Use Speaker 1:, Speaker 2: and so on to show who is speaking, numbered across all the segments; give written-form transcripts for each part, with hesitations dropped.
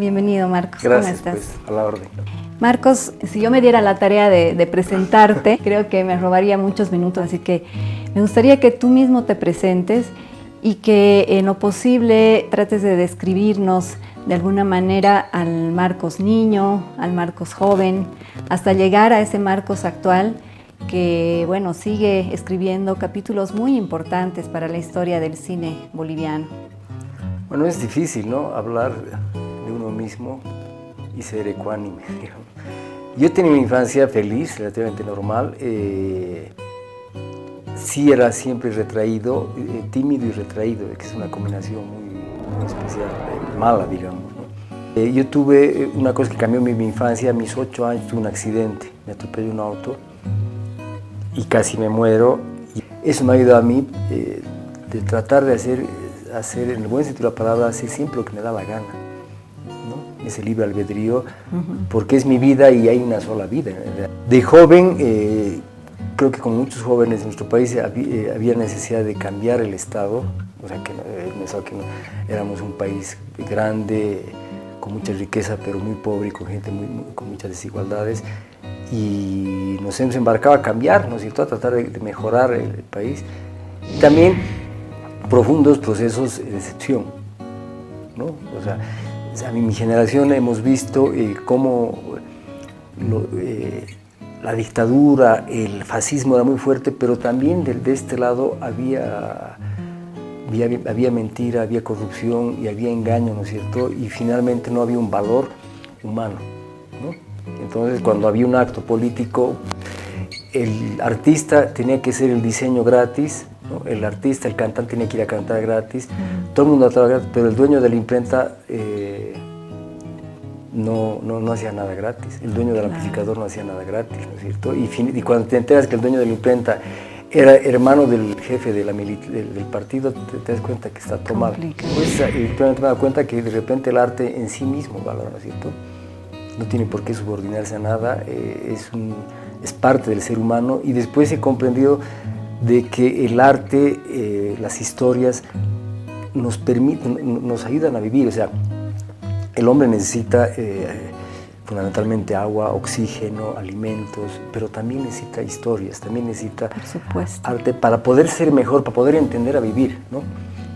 Speaker 1: Bienvenido, Marcos.
Speaker 2: Gracias,
Speaker 1: ¿Cómo estás?
Speaker 2: pues, a la orden.
Speaker 1: Marcos, si yo me diera la tarea de presentarte, creo que me robaría muchos minutos, así que me gustaría que tú mismo te presentes y que en lo posible trates de describirnos de alguna manera al Marcos niño, al Marcos joven, hasta llegar a ese Marcos actual que, bueno, sigue escribiendo capítulos muy importantes para la historia del cine boliviano.
Speaker 2: Bueno, es difícil, ¿no?, hablar de uno mismo y ser ecuánime, digamos. Yo tenía una infancia feliz, relativamente normal. Sí era siempre retraído, tímido y retraído, que es una combinación muy especial, mala, digamos, ¿no? Yo tuve una cosa que cambió mi infancia. A mis 8 años tuve un accidente, me atropelló un auto y casi me muero. Y eso me ha ayudado a mí de tratar de hacer, en el buen sentido de la palabra, hacer siempre lo que me da la gana, ¿no? Ese libre albedrío, porque es mi vida y hay una sola vida. De joven, creo que como muchos jóvenes en nuestro país había necesidad de cambiar el Estado, o sea, que pensaba que éramos un país grande, con mucha riqueza, pero muy pobre y con gente con muchas desigualdades, y nos hemos embarcado a cambiar, ¿no es cierto?, a tratar de mejorar el país. Y también profundos procesos de decepción, ¿no? O sea, mi generación hemos visto cómo la dictadura, el fascismo era muy fuerte, pero también de este lado había mentira, había corrupción y había engaño, ¿no es cierto? Y finalmente no había un valor humano, ¿no? Entonces, cuando había un acto político, el artista tenía que hacer el diseño gratis, ¿no? El artista, el cantante tenía que ir a cantar gratis, todo el mundo trataba gratis, pero el dueño de la imprenta no hacía nada gratis, el dueño del amplificador no hacía nada gratis, ¿no es cierto? Y cuando te enteras que el dueño de la imprenta era hermano del jefe del partido, te das cuenta que está tomado. Pues, me he dado cuenta que de repente el arte en sí mismo valora, ¿no es cierto? No tiene por qué subordinarse a nada, es parte del ser humano. Y después he comprendido de que el arte, las historias, nos ayudan a vivir. O sea, el hombre necesita fundamentalmente agua, oxígeno, alimentos, pero también necesita historias, también necesita arte para poder ser mejor, para poder entender a vivir, ¿no?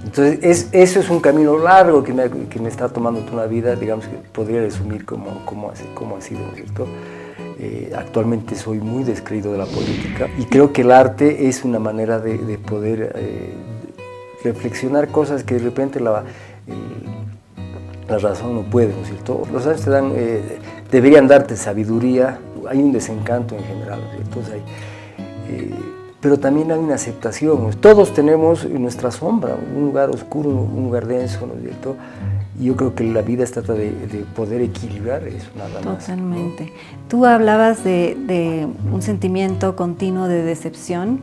Speaker 2: Entonces, eso es un camino largo que me está tomando toda la vida, digamos, que podría resumir cómo ha sido, ¿no es cierto? Actualmente soy muy descreído de la política y creo que el arte es una manera de poder reflexionar cosas que de repente la razón no puede, ¿no es cierto? Los años deberían darte sabiduría, hay un desencanto en general, ¿no es cierto? Entonces pero también hay una aceptación. Todos tenemos nuestra sombra, un lugar oscuro, un lugar denso, ¿no es cierto? Y yo creo que la vida se trata de poder equilibrar eso, nada más.
Speaker 1: Totalmente. Tú hablabas de un sentimiento continuo de decepción,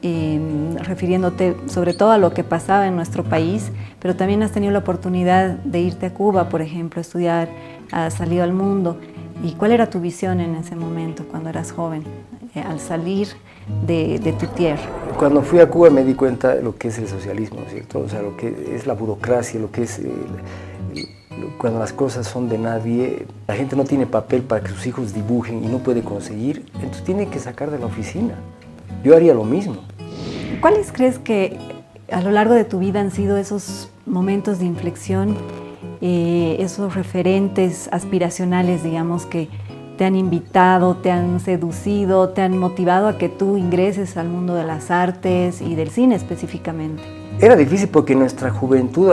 Speaker 1: refiriéndote sobre todo a lo que pasaba en nuestro país, pero también has tenido la oportunidad de irte a Cuba, por ejemplo, a estudiar, has salido al mundo. ¿Y cuál era tu visión en ese momento, cuando eras joven, al salir de tu tierra?
Speaker 2: Cuando fui a Cuba me di cuenta de lo que es el socialismo, ¿no es cierto? O sea, lo que es la burocracia, lo que es cuando las cosas son de nadie, la gente no tiene papel para que sus hijos dibujen y no puede conseguir, entonces tiene que sacar de la oficina. Yo haría lo mismo.
Speaker 1: ¿Cuáles crees que a lo largo de tu vida han sido esos momentos de inflexión, esos referentes aspiracionales, digamos, que te han invitado, te han seducido, te han motivado a que tú ingreses al mundo de las artes y del cine específicamente?
Speaker 2: Era difícil porque en nuestra juventud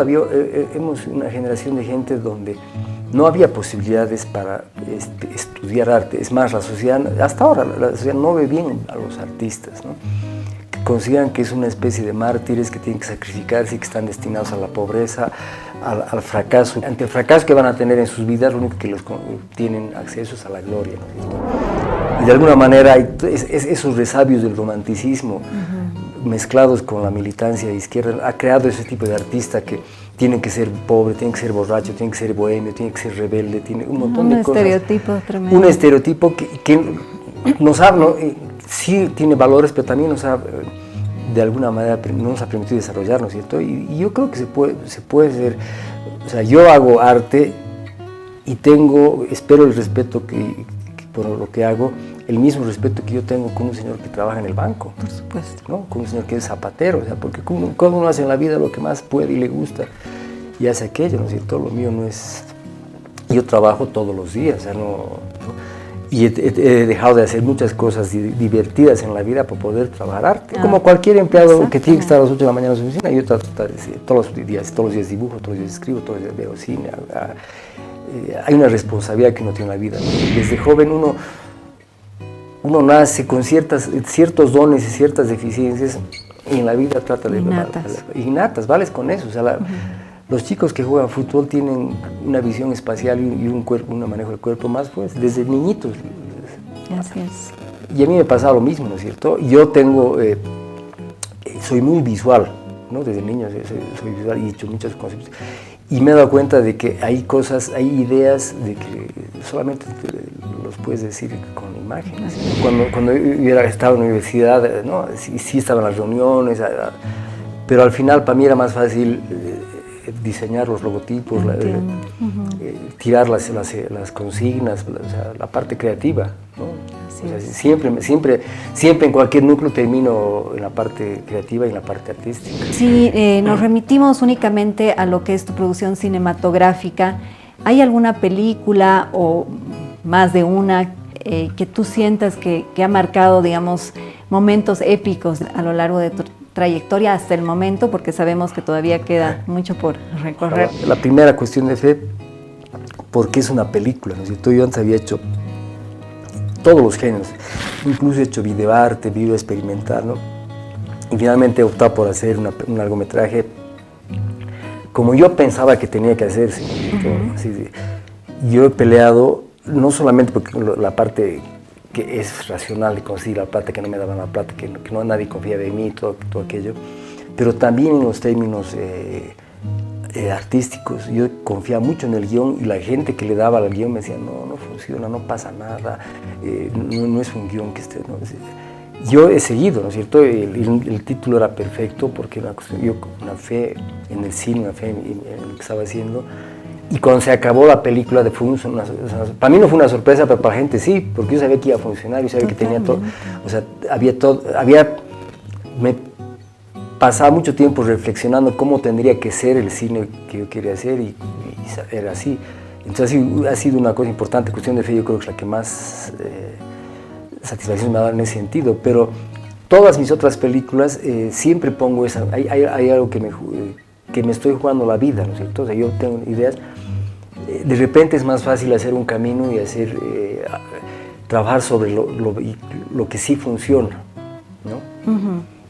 Speaker 2: hemos una generación de gente donde no había posibilidades para estudiar arte. Es más, la sociedad, hasta ahora, la sociedad no ve bien a los artistas, ¿no? Que consideran que es una especie de mártires que tienen que sacrificarse y que están destinados a la pobreza, al fracaso. Ante el fracaso que van a tener en sus vidas, lo único que tienen acceso es a la gloria, ¿no? Y de alguna manera hay esos resabios del romanticismo mezclados con la militancia de izquierda, ha creado ese tipo de artista que tienen que ser pobre, tienen que ser borracho, tienen que ser bohemio, tienen que ser rebelde, tiene un montón de cosas.
Speaker 1: Un estereotipo tremendo.
Speaker 2: Un estereotipo que nos ha, sí tiene valores, pero también nos ha, de alguna manera, no nos ha permitido desarrollarnos, ¿cierto? Y yo creo que se puede hacer, o sea, yo hago arte y espero el respeto que por lo que hago, el mismo respeto que yo tengo con un señor que trabaja en el banco.
Speaker 1: Por supuesto.
Speaker 2: ¿No? Con un señor que es zapatero, o sea, porque cada uno hace en la vida lo que más puede y le gusta y hace aquello, ¿no es cierto? Lo mío no es... Yo trabajo todos los días, o sea, y he dejado de hacer muchas cosas divertidas en la vida para poder trabajar. Como cualquier empleado que tiene que estar a las 8 de la mañana en su oficina, yo trato de todos los días dibujo, todos los días escribo, todos los días veo cine. Hay una responsabilidad que uno tiene en la vida, ¿no? Desde joven uno nace con ciertos dones y ciertas deficiencias y en la vida trata de... Innatas, vales con eso. O sea, los chicos que juegan fútbol tienen una visión espacial y un manejo del cuerpo más, pues, desde niñitos.
Speaker 1: Así es.
Speaker 2: Y a mí me pasa lo mismo, ¿no es cierto? Yo soy muy visual, ¿no? Desde niño soy visual y he hecho muchos conceptos. Y me he dado cuenta de que hay ideas de que solamente los puedes decir con imágenes. Cuando yo estaba en la universidad, ¿no? Sí estaba en las reuniones, pero al final para mí era más fácil diseñar los logotipos, tirar las consignas, o sea, la parte creativa, ¿no? O sea, siempre en cualquier núcleo termino en la parte creativa y en la parte artística.
Speaker 1: Si nos remitimos únicamente a lo que es tu producción cinematográfica, ¿hay alguna película o más de una que tú sientas que ha marcado, digamos, momentos épicos a lo largo de tu trayectoria hasta el momento? Porque sabemos que todavía queda mucho por recorrer.
Speaker 2: La primera cuestión de fe, porque es una película, ¿no es cierto? Yo antes había hecho todos los géneros, incluso he hecho videoarte, video experimental, ¿no? Y finalmente he optado por hacer un largometraje como yo pensaba que tenía que hacerse. Yo he peleado, no solamente porque la parte que es racional de conseguir la plata, que no me daban la plata, que no nadie confiaba en mí, todo aquello, pero también en los términos artísticos. Yo confiaba mucho en el guión y la gente que le daba al guión me decía, no funciona, no pasa nada, no es un guión que esté... No. Yo he seguido, ¿no es cierto? El título era perfecto porque yo una fe en el cine, una fe en lo que estaba haciendo. Y cuando se acabó la película, para mí no fue una sorpresa, pero para la gente sí, porque yo sabía que iba a funcionar, yo sabía que tenía todo. O sea, me pasaba mucho tiempo reflexionando cómo tendría que ser el cine que yo quería hacer y era así. Entonces ha sido una cosa importante, cuestión de fe, yo creo que es la que más satisfacción me ha dado en ese sentido. Pero todas mis otras películas siempre pongo esa, hay algo que me estoy jugando la vida, ¿no es cierto? O sea, yo tengo ideas, de repente es más fácil hacer un camino y trabajar sobre lo que sí funciona, ¿no?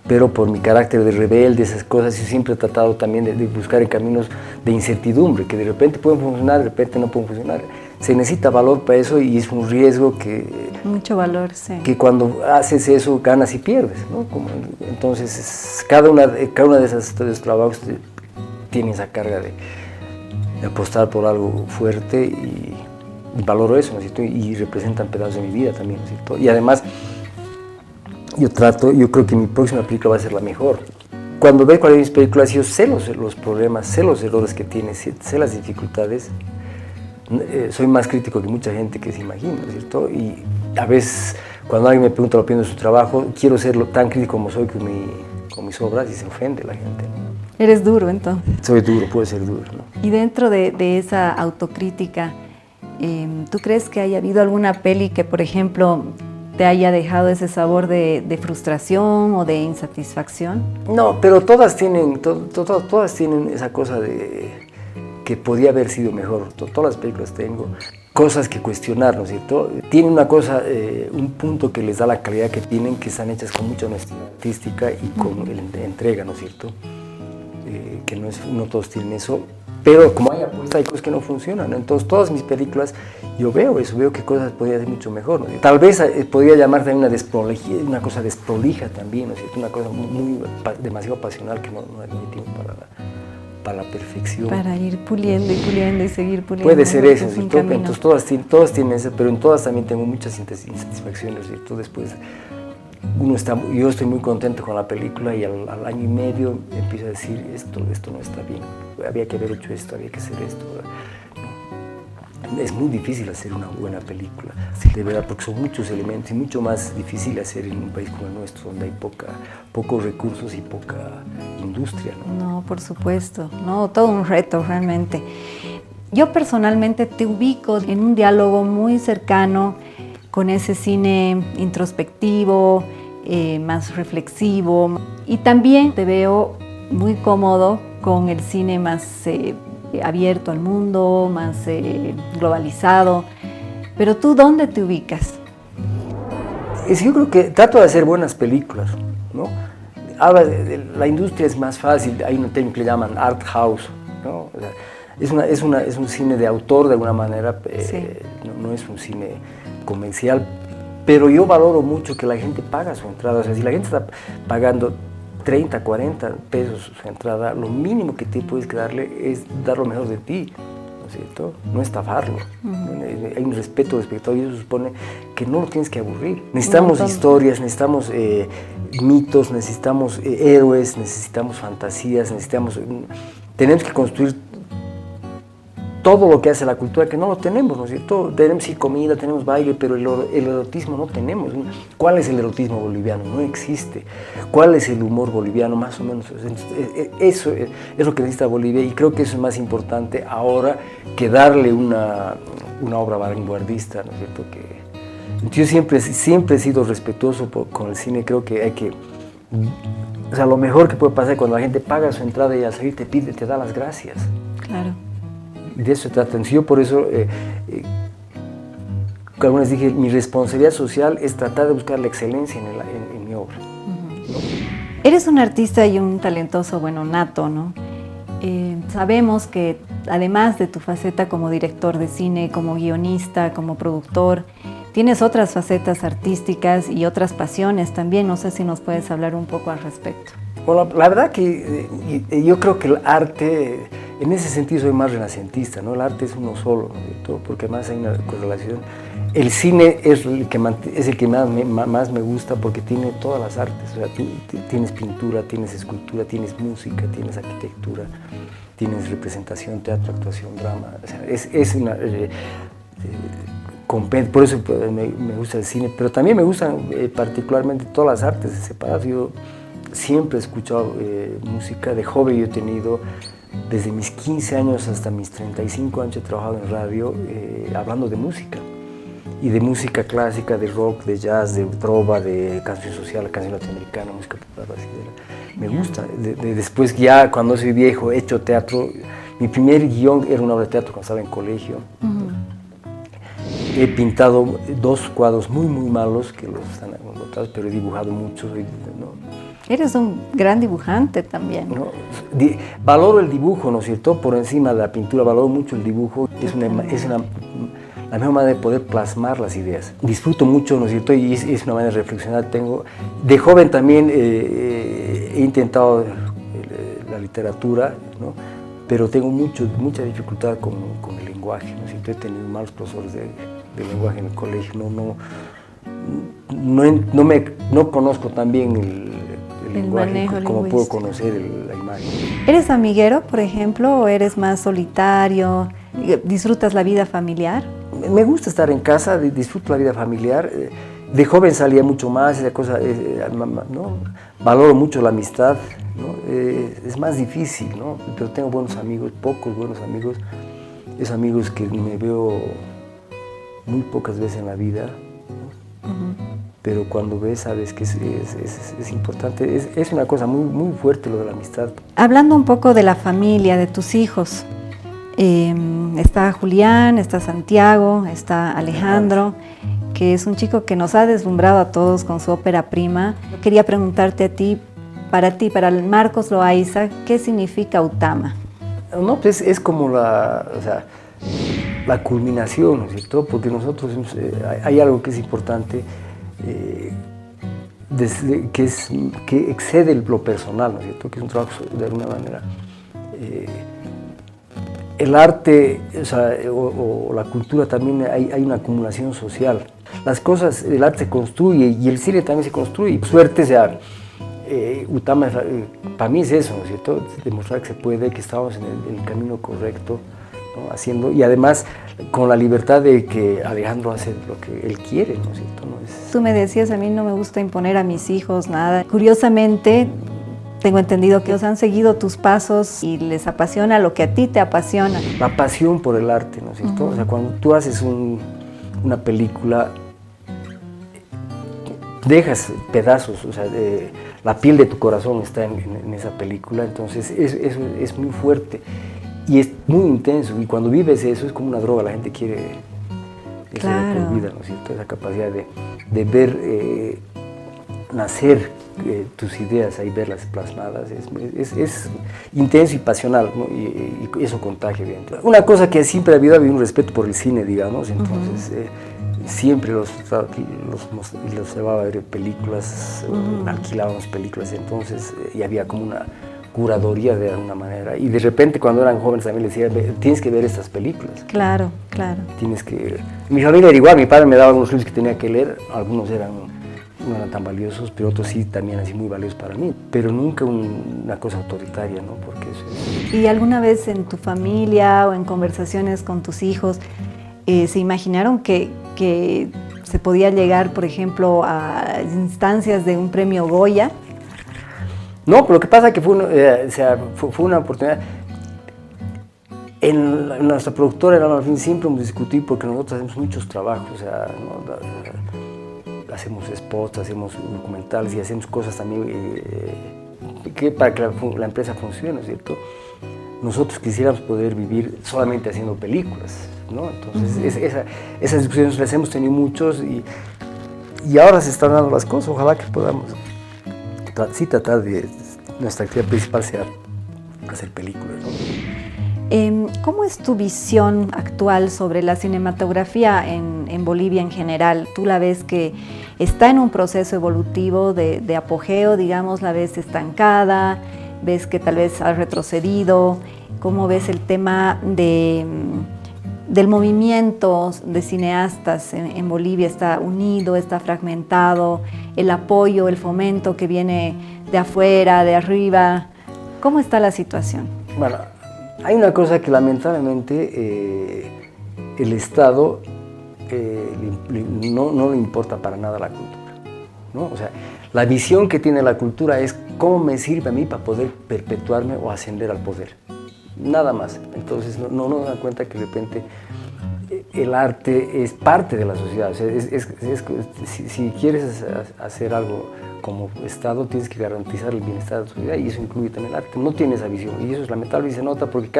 Speaker 2: Pero por mi carácter de rebelde, esas cosas, yo siempre he tratado también de buscar en caminos de incertidumbre, que de repente pueden funcionar, de repente no pueden funcionar. Se necesita valor para eso y es un riesgo que...
Speaker 1: Mucho valor, sí.
Speaker 2: Que cuando haces eso ganas y pierdes, ¿no? Entonces, cada una de esos trabajos tiene esa carga de apostar por algo fuerte y valoro eso, ¿no es cierto? Y representan pedazos de mi vida también, ¿no es cierto? Y además, yo creo que mi próxima película va a ser la mejor. Cuando veo cuáles de mis películas, yo sé los problemas, sé los errores que tiene, sé las dificultades. Soy más crítico que mucha gente que se imagina, ¿no es cierto? Y a veces, cuando alguien me pregunta la opinión de su trabajo, quiero ser tan crítico como soy con mis obras y se ofende la gente, ¿no?
Speaker 1: Eres duro, entonces.
Speaker 2: Soy duro, puedo ser duro, ¿no?
Speaker 1: Y dentro de esa autocrítica, ¿tú crees que haya habido alguna peli que, por ejemplo, te haya dejado ese sabor de frustración o de insatisfacción?
Speaker 2: No, pero todas tienen esa cosa de que podía haber sido mejor. Todas las películas tengo cosas que cuestionar, ¿no es cierto? Tienen una cosa, un punto que les da la calidad que tienen, que están hechas con mucha honestidad artística y con entrega, ¿no es cierto? Que no todos tienen eso, pero como hay apuesta, hay cosas que no funcionan, ¿no? Entonces todas mis películas, yo veo eso, veo que cosas podrían ser mucho mejor, ¿no? Tal vez podría llamar también una cosa desprolija también, ¿no es cierto? Una cosa demasiado pasional que no hay tiempo para la perfección.
Speaker 1: Para ir puliendo y puliendo y seguir puliendo.
Speaker 2: Puede ser eso, ¿no? Entonces todas tienen eso, pero en todas también tengo muchas insatisfacciones, ¿cierto? Después yo estoy muy contento con la película y al año y medio empiezo a decir esto no está bien, había que haber hecho esto, había que hacer esto, ¿no? es muy difícil hacer una buena película, de verdad, porque son muchos elementos y mucho más difícil hacer en un país como el nuestro, donde hay pocos recursos y poca industria, ¿no?
Speaker 1: No, por supuesto, no, todo un reto realmente. Yo personalmente te ubico en un diálogo muy cercano con ese cine introspectivo, más reflexivo, y también te veo muy cómodo con el cine más abierto al mundo, más globalizado. Pero ¿tú dónde te ubicas?
Speaker 2: Yo creo que trato de hacer buenas películas, ¿no? Ahora, la industria es más fácil, hay un término que le llaman art house, ¿no? O sea, es un cine de autor de alguna manera,
Speaker 1: Sí.
Speaker 2: no es un cine comercial, pero yo valoro mucho que la gente paga su entrada. O sea, si la gente está pagando 30, 40 pesos su entrada, lo mínimo que te puedes darle es dar lo mejor de ti, ¿no es cierto? No estafarlo. Hay un respeto del espectador y eso supone que no lo tienes que aburrir. Necesitamos historias, necesitamos mitos, necesitamos héroes, necesitamos fantasías, tenemos que construir todo lo que hace la cultura, que no lo tenemos, ¿no es cierto? Tenemos sí comida, tenemos baile, pero el erotismo no tenemos. ¿Cuál es el erotismo boliviano? No existe. ¿Cuál es el humor boliviano? Más o menos. Eso es lo que necesita Bolivia y creo que eso es más importante ahora que darle una obra vanguardista, ¿no es cierto? Yo siempre he sido respetuoso con el cine, creo que hay que... O sea, lo mejor que puede pasar es cuando la gente paga su entrada y al salir te da las gracias.
Speaker 1: Claro.
Speaker 2: De eso se trata. Yo por eso, alguna vez dije, mi responsabilidad social es tratar de buscar la excelencia en mi obra. ¿No?
Speaker 1: Eres un artista y un talentoso, bueno, nato, ¿no? Sabemos que además de tu faceta como director de cine, como guionista, como productor, tienes otras facetas artísticas y otras pasiones también. No sé si nos puedes hablar un poco al respecto.
Speaker 2: Bueno, la verdad que yo creo que el arte, en ese sentido soy más renacentista, ¿no? El arte es uno solo, ¿no? Porque además hay una correlación. El cine es el que más me gusta porque tiene todas las artes. O sea, tienes pintura, tienes escultura, tienes música, tienes arquitectura, tienes representación, teatro, actuación, drama. O sea, es una... por eso me gusta el cine, pero también me gustan particularmente todas las artes separadas. Yo siempre he escuchado música, de joven yo he tenido, desde mis 15 años hasta mis 35 años he trabajado en radio hablando de música, y de música clásica, de rock, de jazz, de trova, de canción social, canción latinoamericana, música popular brasileña. Me gusta. Después ya cuando soy viejo he hecho teatro. Mi primer guión era una obra de teatro cuando estaba en colegio. He pintado 2 cuadros muy malos que los están agotados, pero he dibujado mucho. ¿No?
Speaker 1: Eres un gran dibujante también.
Speaker 2: ¿No? Valoro el dibujo, ¿no es cierto? Por encima de la pintura, valoro mucho el dibujo. Es la mejor manera de poder plasmar las ideas. Disfruto mucho, ¿no es cierto? Y es una manera de reflexionar. De joven también he intentado la literatura, ¿no? Pero tengo mucha dificultad con el lenguaje, ¿no es cierto? He tenido malos profesores de lenguaje en el colegio. No conozco tan bien el lenguaje como puedo conocer la imagen.
Speaker 1: ¿Eres amiguero, por ejemplo, o eres más solitario? ¿Disfrutas la vida familiar?
Speaker 2: Me gusta estar en casa, disfruto la vida familiar. De joven salía mucho más, esa cosa, ¿no? Valoro mucho la amistad, ¿no? Es más difícil, ¿no? Pero tengo buenos amigos, pocos buenos amigos. Es amigos que me veo muy pocas veces en la vida, ¿no? Pero cuando ves sabes que es importante. Es una cosa muy fuerte lo de la amistad.
Speaker 1: Hablando un poco de la familia, de tus hijos, está Julián, está Santiago, está Alejandro, que es un chico que nos ha deslumbrado a todos con su ópera prima. Yo quería preguntarte a ti, para Marcos Loaiza, ¿qué significa Utama?
Speaker 2: No, pues es como la culminación, ¿no es cierto? Porque nosotros hay algo que es importante, que excede lo personal, ¿no es cierto? Que es un trabajo de alguna manera. El arte, o la cultura también hay una acumulación social. Las cosas, el arte se construye y el cine también se construye. Y suerte, Utama, para mí es eso, ¿no es cierto? Demostrar que se puede, que estamos en el camino correcto, ¿no? Haciendo, y además con la libertad de que Alejandro hace lo que él quiere, ¿no es cierto? ¿No?
Speaker 1: Tú me decías, a mí no me gusta imponer a mis hijos nada. Curiosamente, tengo entendido que ellos han seguido tus pasos y les apasiona lo que a ti te apasiona.
Speaker 2: La pasión por el arte, ¿no es cierto? O sea, cuando tú haces una película, dejas pedazos, o sea, la piel de tu corazón está en esa película, entonces es muy fuerte y es muy intenso, y cuando vives eso es como una droga, la gente quiere eso de por vida, ¿no es cierto? Esa capacidad de ver nacer tus ideas, ahí verlas plasmadas, es intenso y pasional, ¿no? Y eso contagia bien. Una cosa que siempre ha habido un respeto por el cine, digamos, entonces siempre los llevaba a ver películas, alquilábamos películas, entonces y había como una curaduría de alguna manera, y de repente cuando eran jóvenes también les decía, tienes que ver estas películas.
Speaker 1: Claro, claro.
Speaker 2: Tienes que... Mi familia era igual, mi padre me daba algunos libros que tenía que leer, algunos no eran tan valiosos, pero otros sí también así muy valiosos para mí, pero nunca una cosa autoritaria, ¿no? Porque eso es...
Speaker 1: ¿Y alguna vez en tu familia o en conversaciones con tus hijos se imaginaron que se podía llegar, por ejemplo, a instancias de un premio Goya?
Speaker 2: No, pero lo que pasa es que fue una oportunidad. En nuestra productora al fin siempre hemos discutido porque nosotros hacemos muchos trabajos, o sea, ¿no? Hacemos spots, hacemos documentales y hacemos cosas también para que la empresa funcione, ¿no es cierto? Nosotros quisiéramos poder vivir solamente haciendo películas, ¿no? Entonces esas discusiones las hemos tenido muchos y ahora se están dando las cosas. Ojalá que podamos tratar de nuestra actividad principal sea hacer películas, ¿no?
Speaker 1: ¿Cómo es tu visión actual sobre la cinematografía en Bolivia en general? ¿Tú la ves que está en un proceso evolutivo de apogeo, digamos, la ves estancada, ves que tal vez ha retrocedido? ¿Cómo ves el tema del movimiento de cineastas en Bolivia? ¿Está unido, está fragmentado? ¿El apoyo, el fomento que viene de afuera, de arriba? ¿Cómo está la situación?
Speaker 2: Bueno, hay una cosa que lamentablemente el Estado no le importa para nada la cultura, ¿no? O sea, la visión que tiene la cultura es cómo me sirve a mí para poder perpetuarme o ascender al poder. Nada más. Entonces no nos dan cuenta que de repente el arte es parte de la sociedad. O sea, si quieres hacer algo como Estado, tienes que garantizar el bienestar de la sociedad, y eso incluye también el arte. No tiene esa visión, y eso es lamentable y se nota porque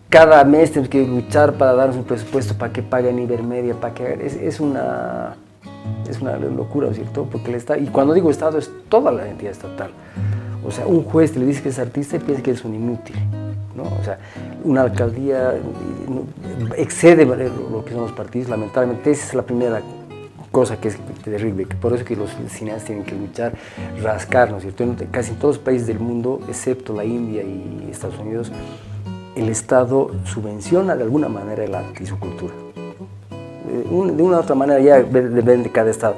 Speaker 2: cada mes tenemos que luchar para darnos un presupuesto para que paguen Ibermedia, para que es una locura, ¿cierto? Porque el Estado, y cuando digo Estado es toda la entidad estatal. O sea, un juez te le dice que es artista y piensa que eres un inútil, ¿no? O sea, una alcaldía excede lo que son los partidos, lamentablemente. Esa es la primera cosa que es terrible, que por eso que los cineastas tienen que luchar, rascar, ¿no es cierto? Casi en todos los países del mundo, excepto la India y Estados Unidos, el Estado subvenciona de alguna manera el arte y su cultura. De una u otra manera ya depende de cada Estado.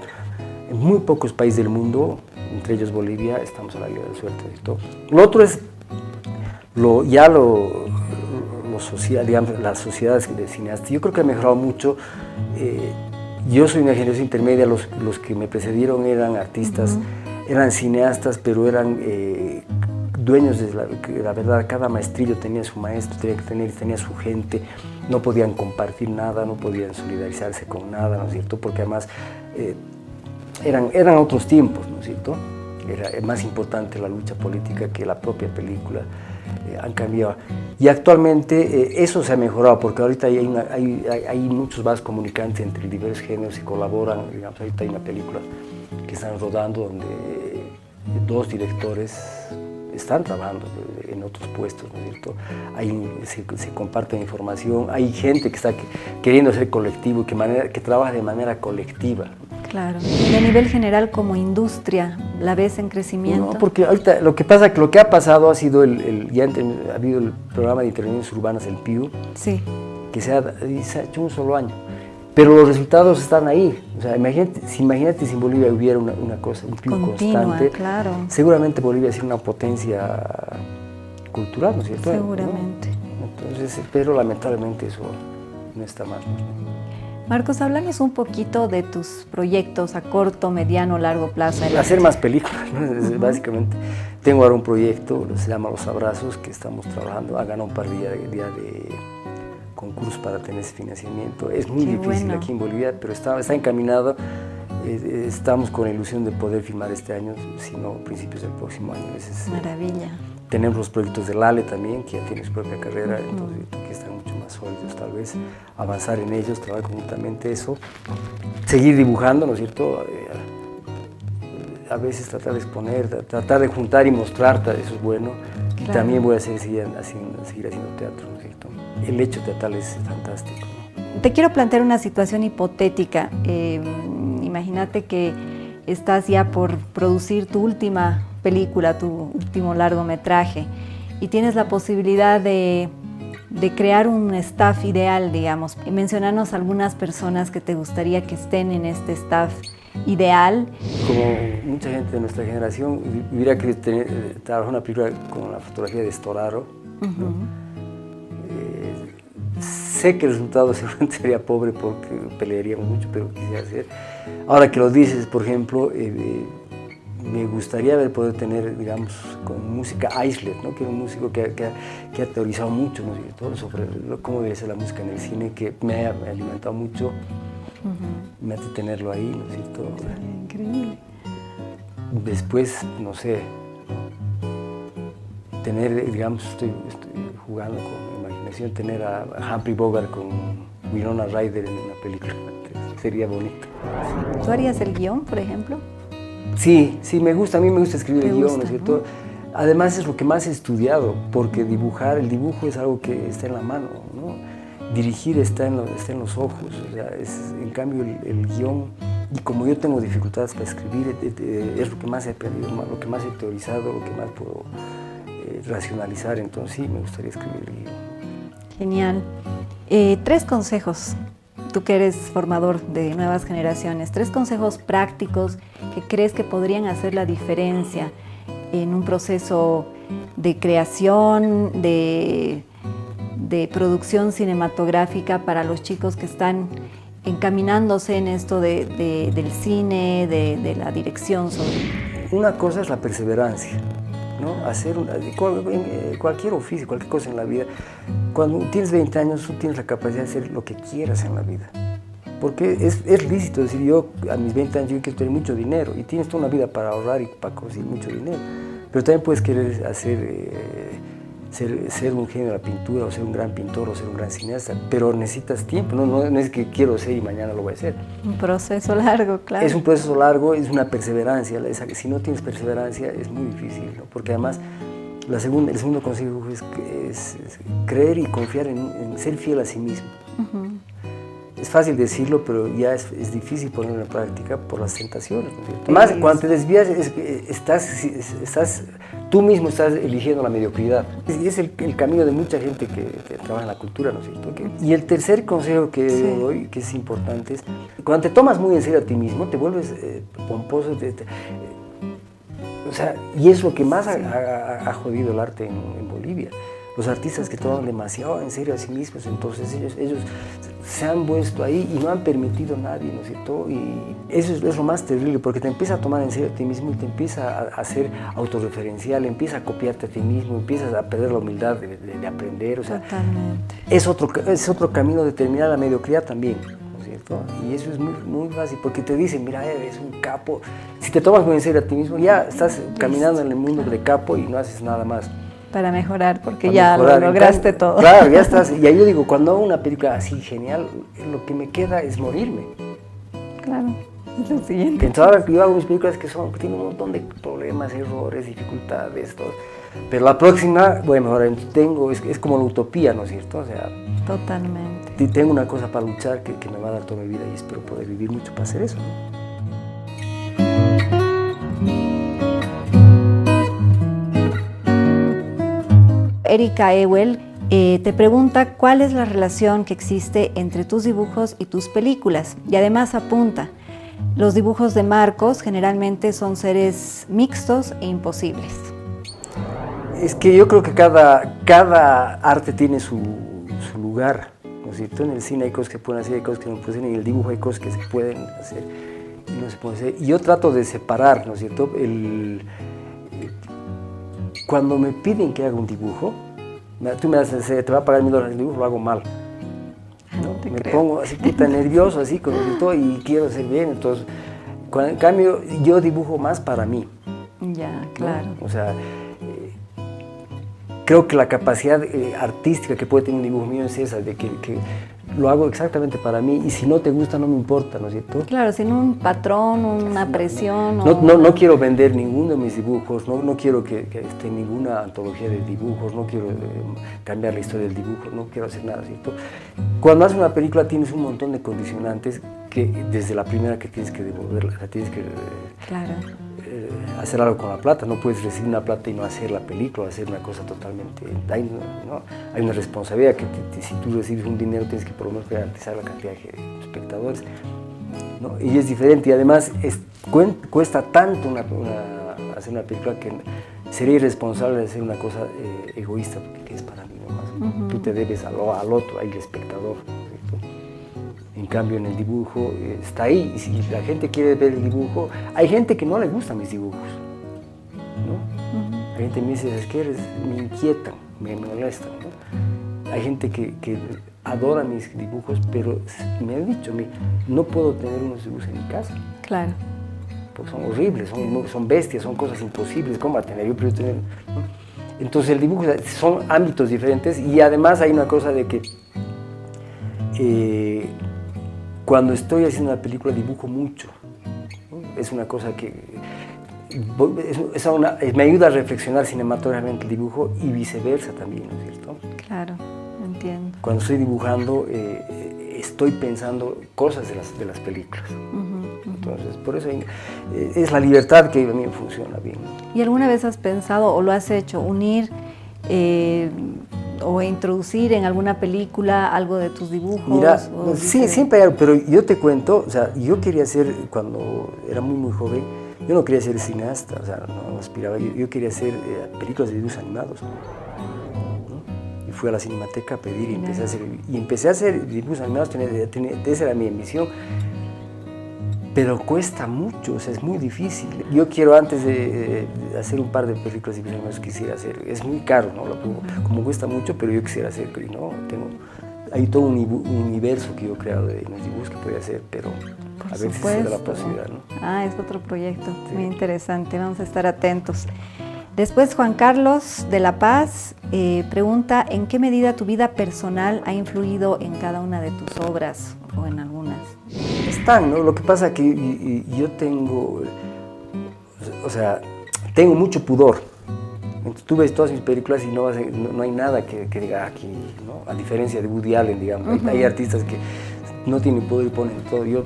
Speaker 2: En muy pocos países del mundo, entre ellos Bolivia, estamos a la libre de suerte, ¿cierto? Lo otro es social, digamos, las sociedades de cineastas. Yo creo que ha mejorado mucho. Yo soy una generación intermedia, los que me precedieron eran artistas, eran cineastas, pero eran dueños de la verdad. Cada maestrillo tenía su maestro, tenía su gente, no podían compartir nada, no podían solidarizarse con nada, ¿no es cierto? Porque además eran otros tiempos, ¿no es cierto? Era más importante la lucha política que la propia película. Han cambiado. Y actualmente eso se ha mejorado, porque ahorita hay muchos vasos comunicantes entre diversos géneros y colaboran. Digamos, ahorita hay una película que están rodando donde dos directores están trabajando en otros puestos, ¿no es cierto? Se comparte información, hay gente que está queriendo ser colectivo, que trabaja de manera colectiva.
Speaker 1: Claro. Y a nivel general, como industria, ¿la ves en crecimiento?
Speaker 2: No, porque ahorita lo que ha pasado ha sido ha habido el programa de intervenciones urbanas, el PIU,
Speaker 1: sí,
Speaker 2: que se ha hecho un solo año. Pero los resultados están ahí. O sea, imagínate si en Bolivia hubiera una cosa, un PIU
Speaker 1: continua,
Speaker 2: constante,
Speaker 1: claro.
Speaker 2: Seguramente Bolivia sería una potencia cultural, ¿no es cierto?
Speaker 1: Seguramente.
Speaker 2: ¿No? Entonces, pero lamentablemente eso no está más.
Speaker 1: Marcos, háblanos un poquito de tus proyectos a corto, mediano, largo plazo.
Speaker 2: Hacer más películas, ¿no? Básicamente. Tengo ahora un proyecto, se llama Los Abrazos, que estamos trabajando. Ha ganado un par de días de concursos para tener ese financiamiento. Es muy difícil aquí en Bolivia, pero está encaminado. Estamos con la ilusión de poder filmar este año, si no, principios del próximo año.
Speaker 1: Maravilla.
Speaker 2: Tenemos los proyectos de Lale también, que ya tiene su propia carrera, entonces que están mucho más sólidos tal vez. Avanzar en ellos, trabajar conjuntamente eso. Seguir dibujando, ¿no es cierto? A veces tratar de exponer, tratar de juntar y mostrar, eso es bueno. Claro. Y también voy a seguir haciendo teatro, ¿no es cierto? El hecho teatral es fantástico, ¿no?
Speaker 1: Te quiero plantear una situación hipotética. Imagínate que estás ya por producir tu última película, tu último largometraje, y tienes la posibilidad de crear un staff ideal, digamos. Mencionarnos algunas personas que te gustaría que estén en este staff ideal.
Speaker 2: Como mucha gente de nuestra generación, hubiera querido trabajar una película con la fotografía de Storaro, ¿no? Sé que el resultado seguramente sería pobre porque pelearíamos mucho, pero quisiera hacer. Ahora que lo dices, por ejemplo, me gustaría poder tener, digamos, con música Islet, ¿no? Que es un músico que ha teorizado mucho, ¿no? Sobre cómo debe ser la música en el cine, que me ha alimentado mucho. Me hace tenerlo ahí, ¿no es cierto?
Speaker 1: Increíble.
Speaker 2: Después, no sé, tener, digamos, estoy jugando con la imaginación, tener a Humphrey Bogart con Winona Ryder en una película, sería bonito.
Speaker 1: ¿Tú harías el guión, por ejemplo?
Speaker 2: Sí, me gusta, a mí me gusta escribir el guión, ¿no es cierto? Además es lo que más he estudiado, porque el dibujo es algo que está en la mano, ¿no? Dirigir está en los ojos, o sea, en cambio el guión, y como yo tengo dificultades para escribir, es lo que más he aprendido, lo que más he teorizado, lo que más puedo racionalizar, entonces sí, me gustaría escribir el guión.
Speaker 1: Genial. 3 consejos, tú que eres formador de nuevas generaciones, 3 consejos prácticos que crees que podrían hacer la diferencia en un proceso de creación, de producción cinematográfica para los chicos que están encaminándose en esto del cine, de la dirección.
Speaker 2: Una cosa es la perseverancia, ¿no? Hacer cualquier oficio, cualquier cosa en la vida. Cuando tienes 20 años, tú tienes la capacidad de hacer lo que quieras en la vida. Porque es lícito decir, yo a mis 20 años yo quiero tener mucho dinero, y tienes toda una vida para ahorrar y para conseguir mucho dinero. Pero también puedes querer ser un genio de la pintura, o ser un gran pintor, o ser un gran cineasta, pero necesitas tiempo, no es que quiero ser y mañana lo voy a hacer.
Speaker 1: Un proceso largo, claro.
Speaker 2: Es un proceso largo, es una perseverancia. Si no tienes perseverancia es muy difícil, ¿no? Porque además el segundo consejo es creer y confiar en ser fiel a sí mismo. Es fácil decirlo, pero ya es difícil ponerlo en práctica por las tentaciones, ¿no es cierto? Además, cuando te desvías, tú mismo estás eligiendo la mediocridad. Y es el camino de mucha gente que trabaja en la cultura, ¿no es cierto? Y el tercer consejo que doy, que es importante, es cuando te tomas muy en serio a ti mismo, te vuelves pomposo, o sea, y es lo que más ha jodido el arte en Bolivia. Los artistas que toman demasiado en serio a sí mismos, entonces ellos se han puesto ahí y no han permitido a nadie, ¿no es cierto? Y eso es lo más terrible, porque te empieza a tomar en serio a ti mismo y te empieza a ser autorreferencial, empieza a copiarte a ti mismo, empiezas a perder la humildad de aprender, o sea,
Speaker 1: totalmente.
Speaker 2: Es otro camino de terminar la mediocridad también, ¿no es cierto? Y eso es muy, muy fácil, porque te dicen, mira, eres un capo. Si te tomas muy en serio a ti mismo, ya estás caminando en el mundo de capo y no haces nada más.
Speaker 1: Para mejorar, porque ya lo lograste todo.
Speaker 2: Claro, ya estás. Y ahí yo digo, cuando hago una película así genial, lo que me queda es morirme.
Speaker 1: Claro, es lo siguiente.
Speaker 2: Entonces ahora que yo hago mis películas que tienen un montón de problemas, errores, dificultades, todo. Pero la próxima voy a mejorar. Es como la utopía, ¿no es cierto? O sea,
Speaker 1: totalmente.
Speaker 2: Tengo una cosa para luchar que me va a dar toda mi vida y espero poder vivir mucho para hacer eso, ¿no?
Speaker 1: Erika Ewell te pregunta cuál es la relación que existe entre tus dibujos y tus películas, y además apunta, los dibujos de Marcos generalmente son seres mixtos e imposibles.
Speaker 2: Es que yo creo que cada arte tiene su lugar, ¿no es cierto? En el cine hay cosas que pueden hacer, hay cosas que no pueden hacer, en el dibujo hay cosas que se pueden hacer y no se pueden hacer. Y yo trato de separar, ¿no es cierto? Cuando me piden que haga un dibujo, tú me das, te va a pagar $1000 el dibujo, lo hago mal. ¿No? Me pongo así puta nervioso, así con todo, y quiero hacer bien. Entonces, en cambio, yo dibujo más para mí.
Speaker 1: Ya, claro.
Speaker 2: ¿No? O sea, creo que la capacidad artística que puede tener un dibujo mío es esa, de que lo hago exactamente para mí, y si no te gusta no me importa, ¿no es cierto?
Speaker 1: Claro, sin un patrón, una presión.
Speaker 2: No quiero vender ninguno de mis dibujos, no quiero que esté en ninguna antología de dibujos, no quiero cambiar la historia del dibujo, no quiero hacer nada, ¿cierto? Cuando haces una película tienes un montón de condicionantes que desde la primera que tienes que devolverla, o sea, tienes que
Speaker 1: claro.
Speaker 2: Hacer algo con la plata, no puedes recibir una plata y no hacer la película, hacer una cosa totalmente, ¿no? Hay una responsabilidad que si tú recibes un dinero tienes que por lo menos garantizar la cantidad de espectadores, ¿no? Y es diferente, y además cuesta tanto hacer una película que sería irresponsable de hacer una cosa egoísta, porque es para mí nomás. Tú te debes al otro, al espectador, ¿cierto? En cambio, en el dibujo está ahí, y si la gente quiere ver el dibujo, hay gente que no le gustan mis dibujos, ¿no? Hay gente que me dice, es que me inquietan, me molestan, ¿no? Hay gente que adora mis dibujos, pero me han dicho, no puedo tener unos dibujos en mi casa.
Speaker 1: Claro.
Speaker 2: Porque son horribles, son bestias, son cosas imposibles, ¿cómo va a tener? Yo prefiero tener, ¿no? Entonces el dibujo son ámbitos diferentes, y además hay una cosa de que cuando estoy haciendo una película dibujo mucho, ¿no? Es una cosa que me ayuda a reflexionar cinematográficamente el dibujo, y viceversa también, ¿no es cierto?
Speaker 1: Claro, entiendo.
Speaker 2: Cuando estoy dibujando estoy pensando cosas de las películas. Entonces, por eso es la libertad que a mí me funciona bien.
Speaker 1: ¿Y alguna vez has pensado o lo has hecho, unir o introducir en alguna película algo de tus dibujos?
Speaker 2: Mira, sí, siempre hay algo, pero yo te cuento, o sea, yo quería ser, cuando era muy joven, yo no quería ser cineasta, o sea, no aspiraba, yo quería hacer películas de dibujos animados, ¿no? Y fui a la Cinemateca a pedir, y empecé a hacer dibujos animados, esa era mi ambición. Pero cuesta mucho, o sea, es muy difícil. Yo quiero, antes de hacer un par de películas de dibujos animados, quisiera hacer, es muy caro, ¿no? Como cuesta mucho, pero yo quisiera hacer, ¿no? Hay todo un universo que yo he creado de los dibujos que podría hacer, pero a ver si se da la posibilidad, ¿no?
Speaker 1: Ah, es otro proyecto, sí. Muy interesante, vamos a estar atentos. Después, Juan Carlos de La Paz pregunta, ¿en qué medida tu vida personal ha influido en cada una de tus obras o en algunas?
Speaker 2: Están, ¿no? Lo que pasa es que yo tengo, o sea, tengo mucho pudor. Entonces, tú ves todas mis películas y no hay nada que diga aquí, ¿no? A diferencia de Woody Allen, digamos. Hay artistas que no tienen pudor y ponen todo. Yo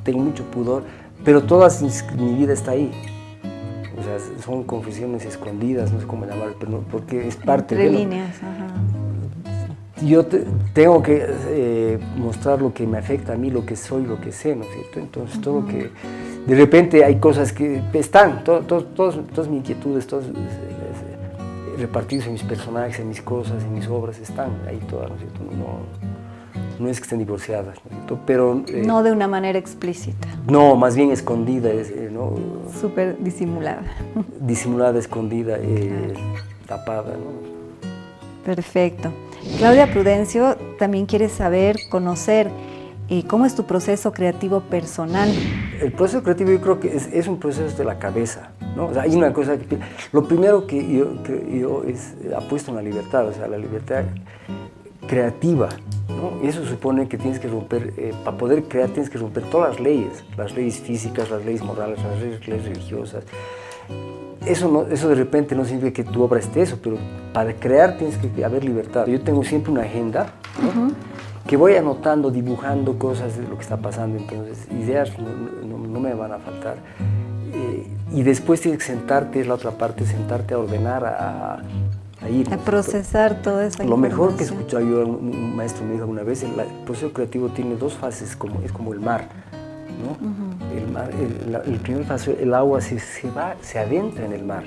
Speaker 2: tengo mucho pudor, pero mi vida está ahí. O sea, son confesiones escondidas, no sé cómo llamarlo, pero no, porque es parte de...
Speaker 1: Entre líneas, ajá.
Speaker 2: Yo tengo que mostrar lo que me afecta a mí, lo que soy, lo que sé, ¿no es cierto? Entonces, todo lo que... De repente hay cosas que están, todas mis inquietudes, todos repartidos en mis personajes, en mis cosas, en mis obras, están ahí todas, ¿no es cierto? No es que estén divorciadas, ¿no es cierto? Pero...
Speaker 1: no de una manera explícita.
Speaker 2: No, más bien escondida, ¿no?
Speaker 1: Súper disimulada.
Speaker 2: Disimulada, escondida, tapada, ¿no?
Speaker 1: Perfecto. Claudia Prudencio también quiere conocer cómo es tu proceso creativo personal.
Speaker 2: El proceso creativo yo creo que es un proceso de la cabeza, ¿no? O sea, hay una cosa que... Lo primero que yo apuesto en la libertad, o sea, la libertad creativa, ¿no? Y eso supone que tienes que romper, para poder crear tienes que romper todas las leyes físicas, las leyes morales, las leyes religiosas. Eso de repente no significa que tu obra esté eso, pero para crear tienes que haber libertad. Yo tengo siempre una agenda, ¿no? Que voy anotando, dibujando cosas de lo que está pasando, entonces ideas no me van a faltar. Y después tienes que sentarte, es la otra parte, sentarte a ordenar, a ir.
Speaker 1: A procesar toda esa información.
Speaker 2: Lo mejor que he escuchado yo, un maestro me dijo alguna vez, el proceso creativo tiene dos fases, es como el mar, ¿no? El mar, el primer paso, el agua se adentra en el mar,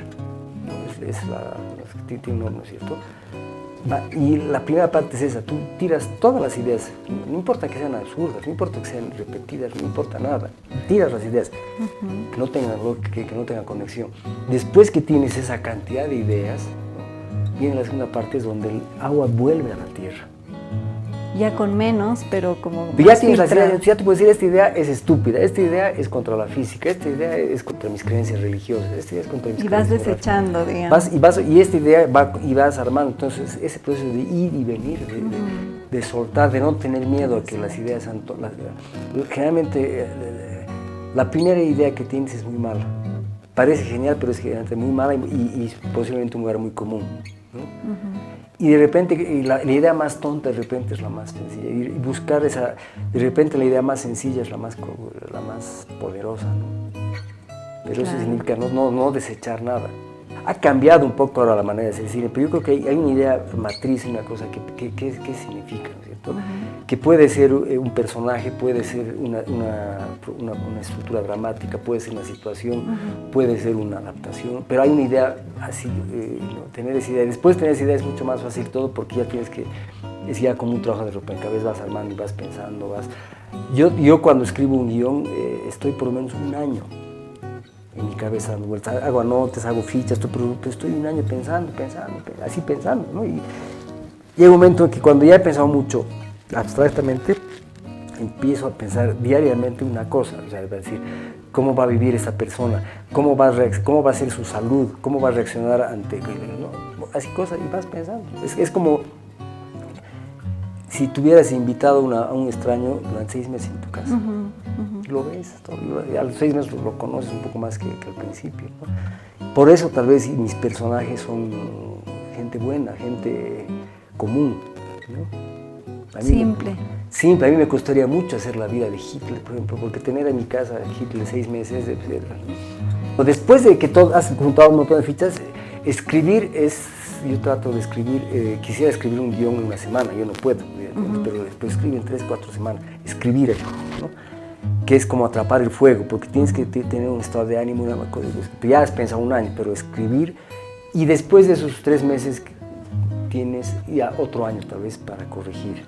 Speaker 2: ¿no? tiene un nombre, ¿no es cierto? Y la primera parte es esa, tú tiras todas las ideas, no importa que sean absurdas, no importa que sean repetidas, no importa nada, tiras las ideas, que no tengan lógica, que no tengan conexión. Después que tienes esa cantidad de ideas, ¿no? Viene la segunda parte, es donde el agua vuelve a la tierra.
Speaker 1: Ya con menos, pero como
Speaker 2: ya tienes las ideas, ya te puedes decir, esta idea es estúpida, esta idea es contra la física, esta idea es contra mis creencias religiosas, esta idea es contra mis creencias morales.
Speaker 1: Y vas desechando, digamos.
Speaker 2: Y esta idea vas armando, entonces ese proceso de ir y venir, de soltar, de no tener miedo a que las ideas sean... Generalmente la primera idea que tienes es muy mala, parece genial, pero es generalmente muy mala y posiblemente un lugar muy común, ¿no? Y de repente, la idea más tonta de repente es la más sencilla. Y buscar esa, de repente la idea más sencilla es la más poderosa, ¿no? Pero eso significa no desechar nada. Ha cambiado un poco ahora la manera de hacer cine, pero yo creo que hay una idea matriz, una cosa que significa, ¿no es cierto? Que puede ser un personaje, puede ser una estructura dramática, puede ser una situación, puede ser una adaptación, pero hay una idea así, ¿no? Tener esa idea. Después tener esa idea es mucho más fácil todo porque ya tienes que, es ya como un trabajo de rompecabezas, vas armando y vas pensando, Yo cuando escribo un guión estoy por lo menos un año en mi cabeza dando vueltas, hago anotes, hago fichas, pero estoy un año pensando, ¿no? Y llega un momento en que cuando ya he pensado mucho abstractamente, empiezo a pensar diariamente una cosa, o sea, es decir, cómo va a vivir esa persona, cómo va a ser su salud, cómo va a reaccionar ante, ¿no? Así cosas, y vas pensando. Es como si tuvieras invitado a un extraño durante 6 meses en tu casa. Lo ves, a los 6 meses lo conoces un poco más que al principio, ¿no? Por eso tal vez mis personajes son gente buena, gente común, ¿no? Simple, a mí me costaría mucho hacer la vida de Hitler, por ejemplo, porque tener en mi casa a Hitler 6 meses, después de que has juntado un montón de fichas, escribir yo trato de escribir, quisiera escribir un guión en una semana, yo no puedo, pero escribo en 3, 4 semanas, escribir algo, ¿no? Que es como atrapar el fuego, porque tienes que tener un estado de ánimo, ya has pensado un año, pero escribir, y después de esos 3 meses tienes ya otro año tal vez para corregir.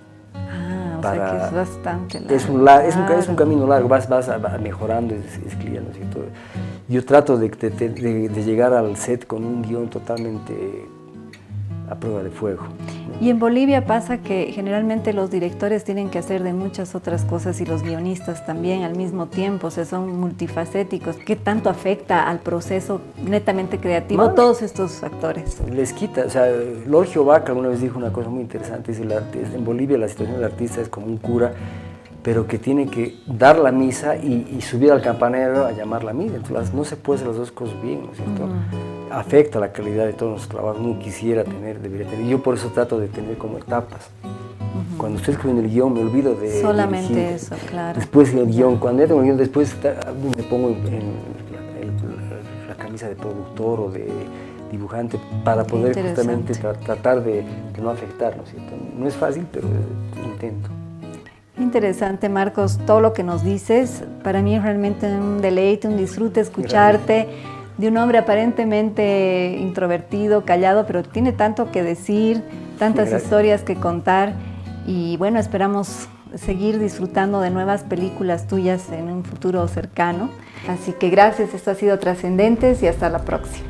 Speaker 1: O sea que es bastante largo.
Speaker 2: Es un camino largo, vas mejorando, escribiendo, ¿cierto? Yo trato de llegar al set con un guión totalmente a prueba de fuego.
Speaker 1: Y en Bolivia pasa que generalmente los directores tienen que hacer de muchas otras cosas y los guionistas también al mismo tiempo, o sea, son multifacéticos. ¿Qué tanto afecta al proceso netamente creativo todos estos actores?
Speaker 2: Les quita, o sea, Lorgio Vaca alguna vez dijo una cosa muy interesante, dice, en Bolivia la situación del artista es como un cura, pero que tiene que dar la misa y subir al campanero a llamar la misa. Entonces no se puede hacer las dos cosas bien, ¿no es cierto? Afecta la calidad de todos nuestros trabajos, no quisiera debería tener. Yo por eso trato de tener como etapas. Cuando estoy escribiendo el guión me olvido de
Speaker 1: solamente dirigir.
Speaker 2: Eso,
Speaker 1: claro.
Speaker 2: Después el guión, cuando ya tengo el guión, después me pongo en la camisa de productor o de dibujante para poder justamente tratar de no afectar, ¿no es cierto? No es fácil, pero intento.
Speaker 1: Interesante, Marcos, todo lo que nos dices. Para mí es realmente un deleite, un disfrute escucharte de un hombre aparentemente introvertido, callado, pero tiene tanto que decir, tantas historias que contar. Y bueno, esperamos seguir disfrutando de nuevas películas tuyas en un futuro cercano. Así que gracias, esto ha sido Trascendentes y hasta la próxima.